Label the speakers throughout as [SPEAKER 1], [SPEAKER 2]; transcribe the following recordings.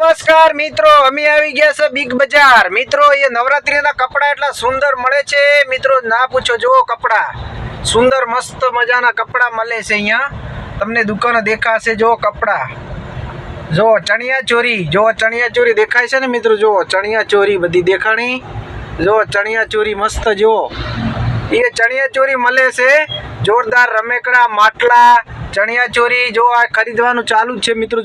[SPEAKER 1] નમસ્કાર મિત્રો, અમે આવી ગયા છે બિગ બજાર। મિત્રો એ નવરાત્રીના કપડા એટલા સુંદર મળે છે મિત્રો, ના પૂછો। જો કપડા સુંદર મસ્ત મજાના કપડા મળે છે અહીંયા તમને દુકાન દેખાશે। જો કપડા જો ચણિયા ચોરી, જો ચણિયા ચોરી દેખાય છે ને મિત્રો, જો ચણિયા ચોરી બધી દેખાણી। જો ચણિયા ચોરી મસ્ત, જો એ ચણિયા ચોરી મળે છે। જોરદાર રમેકડા માટલા ચણિયા ચોરી જો આ ખરીદવાનું ચાલુ છે મિત્રો।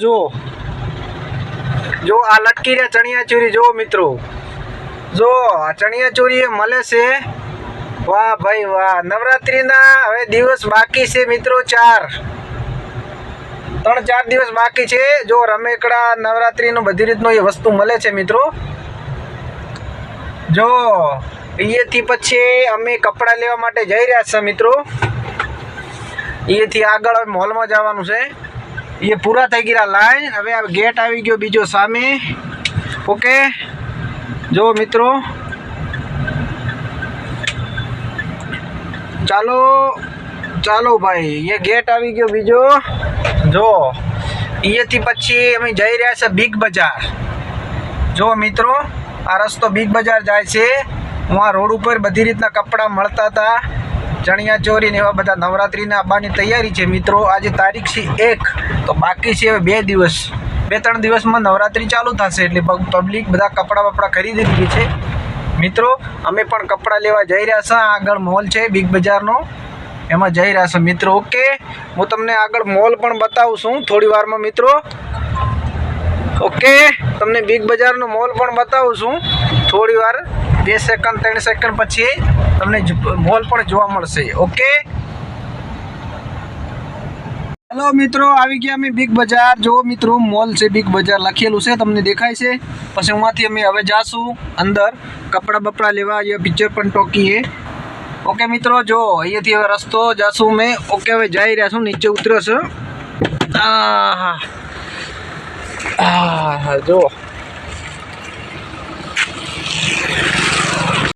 [SPEAKER 1] જો આ લટકી રહ્યા ચણિયા ચોરી જો મિત્રો, જો આ ચણિયા ચોરી એ મળે છે। વાહ ભાઈ વાહ, નવરાત્રીના હવે દિવસ બાકી છે મિત્રો, 3-4 દિવસ બાકી છે। જો રમેકડા નવરાત્રીનું બધી રીતનું એ વસ્તુ મળે છે મિત્રો। જો અહીંયાથી પછી અમે કપડાં લેવા માટે જઈ રહ્યા છીએ મિત્રો। અહીંયાથી આગળ મોલમાં જવાનું છે। ये पूरा થઈ ગયા લાઈન, હવે આ ગેટ આવી ગયો બીજો સામે। ઓકે જો મિત્રો, ચાલો ચાલો ભાઈ, ये ગેટ આવી ગયો બીજો। જો અહીંયાથી પછી અમે જઈ રહ્યા છે બિગ બજાર। જો મિત્રો આ રસ્તો બિગ બજાર જાય છે। વहाँ રોડ ઉપર બધી રીતના કપડાં મળતા હતા, ચણિયા ચોરી ને એવા બધા। નવરાત્રીના આવવાની તૈયારી છે મિત્રો। આજે તારીખ છે 1, તો બાકી છે હવે 2 દિવસ, 2-3 દિવસમાં નવરાત્રી ચાલુ થશે, એટલે પબ્લિક બધા કપડાં બપડા ખરીદી લીધી છે મિત્રો। અમે પણ કપડાં લેવા જઈ રહ્યા છીએ। આગળ મોલ છે બિગ બજારનો, એમાં જઈ રહ્યા છે મિત્રો। ઓકે, હું તમને આગળ મોલ પણ બતાવું છું થોડી વારમાં મિત્રો। ઓકે, તમને બિગ બજારનો મોલ પણ બતાવું છું થોડી વાર, 2 સેકન્ડ 3 સેકન્ડ પછી તમને મોલ પણ જોવા મળશે। ઓકે हेलो મિત્રો, આવી ગયા અમે બિગ બજાર। જો મિત્રો મોલ છે બિગ બજાર લખેલું છે, તમને દેખાય છે। પછી ઉમાંથી અમે હવે જાશું અંદર કપડા બપડા લેવા। ये पिक्चर પણ ટોકી है। ઓકે મિત્રો, જો અહીંયાથી હવે રસ્તો જાશું મેં। ઓકે, હવે જઈ રહ્યા છું, નીચે ઉતર્યો છે। જો